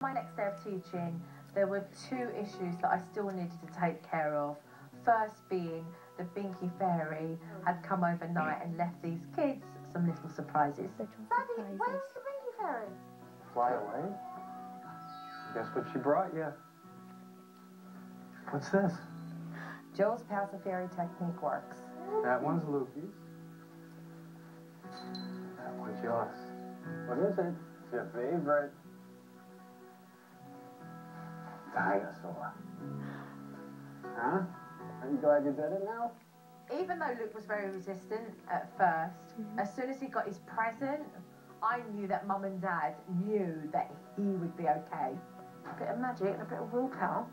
My next day of teaching, there were two issues that I still needed to take care of. First being the Binky Fairy had come overnight and left these kids some little surprises. Daddy, where's the Binky Fairy? Fly away? Guess what she brought you? What's this? Joe's passive fairy technique works. That one's Lukey's. That one's yours. What is it? It's your favorite. Dinosaur. Huh? Are you glad you did it now? Even though Luke was very resistant at first, as soon as he got his present, I knew that Mum and Dad knew that he would be okay. A bit of magic and a bit of willpower.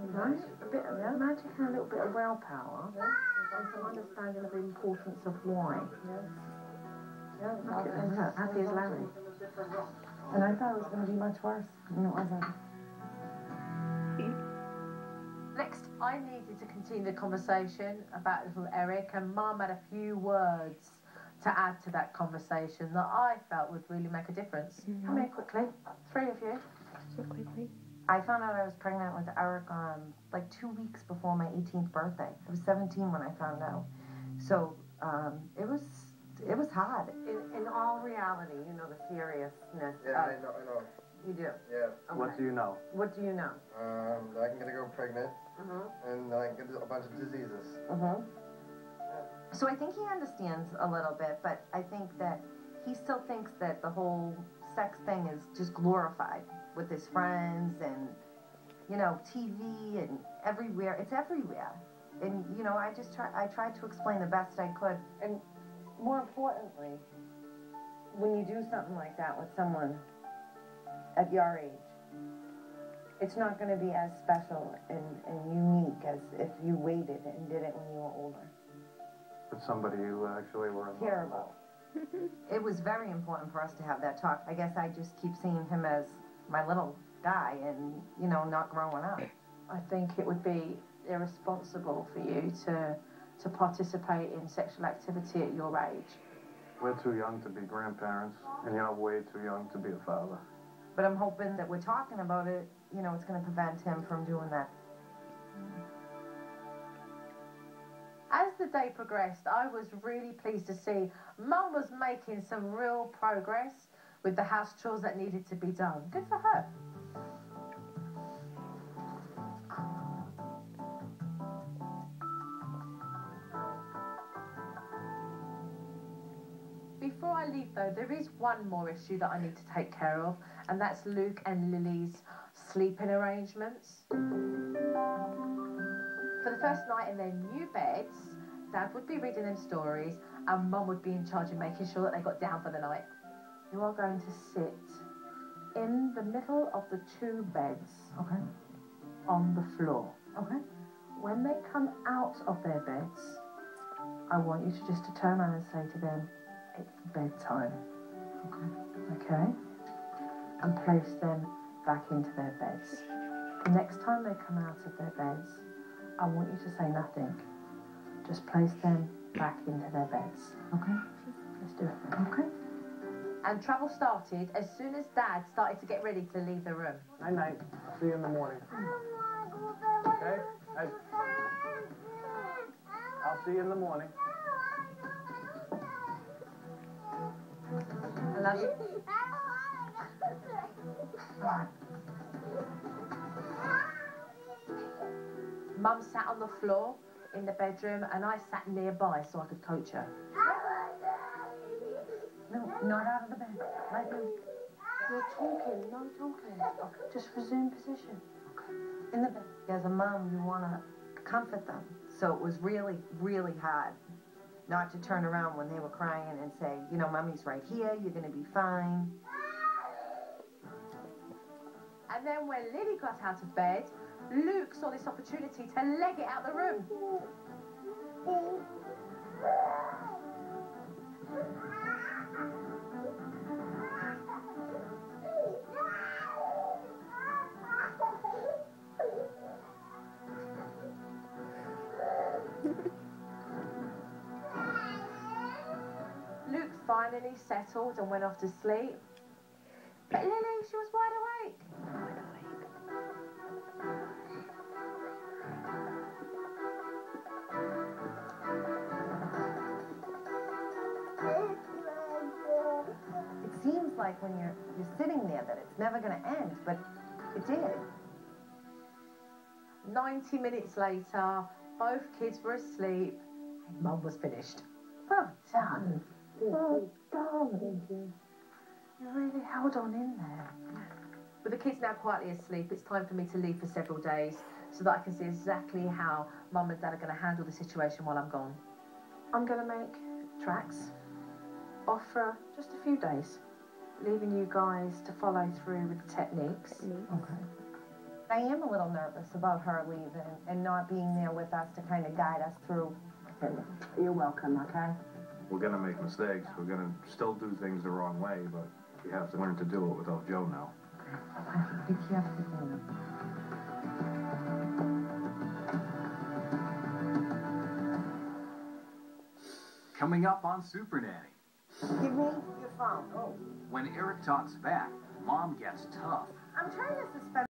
Right? A bit of magic and a little bit of willpower. And some understanding of the importance of why. Look at him, happy as Larry. And I thought it was going to be much worse, and it wasn't. Next, I needed to continue the conversation about little Eric, and Mum had a few words to add to that conversation that I felt would really make a difference. Come here quickly, three of you. So quickly. I found out I was pregnant with Eric like 2 weeks before my 18th birthday. I was 17 when I found out. So it was hard. In all reality, you know the seriousness. Yeah, I know. You do? Yeah. Okay. What do you know? What do you know? I can get a girl pregnant, and I can get a bunch of diseases. So I think he understands a little bit, but I think that he still thinks that the whole sex thing is just glorified with his friends and, you know, TV and everywhere. It's everywhere. And, you know, I tried to explain the best I could. And more importantly, when you do something like that with someone at your age, it's not going to be as special and unique as if you waited and did it when you were older. With somebody you actually were in love Care about. It was very important for us to have that talk. I guess I just keep seeing him as my little guy and, you know, not growing up. I think it would be irresponsible for you to participate in sexual activity at your age. We're too young to be grandparents, and you're way too young to be a father. But I'm hoping that we're talking about it, you know, it's going to prevent him from doing that. As the day progressed, I was really pleased to see Mum was making some real progress with the house chores that needed to be done. Good for her. Before I leave though, there is one more issue that I need to take care of, and that's Luke and Lily's sleeping arrangements. For the first night in their new beds, Dad would be reading them stories and Mum would be in charge of making sure that they got down for the night. You are going to sit in the middle of the two beds, on the floor. When they come out of their beds, I want you to just to turn around and say to them, it's bedtime. Okay? And place them back into their beds. The next time they come out of their beds, I want you to say nothing. Just place them back into their beds. Okay? Let's do it. Okay? And trouble started as soon as Dad started to get ready to leave the room. Night night. I'll see you in the morning. Okay? Hey. I'll see you in the morning. I love you. Mum sat on the floor in the bedroom and I sat nearby so I could coach her. No, not out of the bed. Right now. You're talking, no talking. Just resume position. In the bed. As a mom, you want to comfort them. So it was really, really hard not to turn around when they were crying and say, you know, Mommy's right here, you're going to be fine. And then when Lily got out of bed, Luke saw this opportunity to leg it out the room. Luke finally settled and went off to sleep. But Lily, she was wide awake. like when you're sitting there that it's never going to end, but it did. 90 minutes later, both kids were asleep and Mum was finished. Well done. Well done. You really held on in there. With the kids now quietly asleep, it's time for me to leave for several days so that I can see exactly how Mum and Dad are going to handle the situation while I'm gone. I'm going to make tracks off for just a few days, leaving you guys to follow through with the techniques. Okay. I am a little nervous about her leaving and not being there with us to kind of guide us through. You're welcome, okay? We're going to make mistakes. We're going to still do things the wrong way, but we have to learn to do it without Joe now. Be careful. Coming up on Supernanny. Give me your phone. When Eric talks back, Mom gets tough. I'm trying to suspend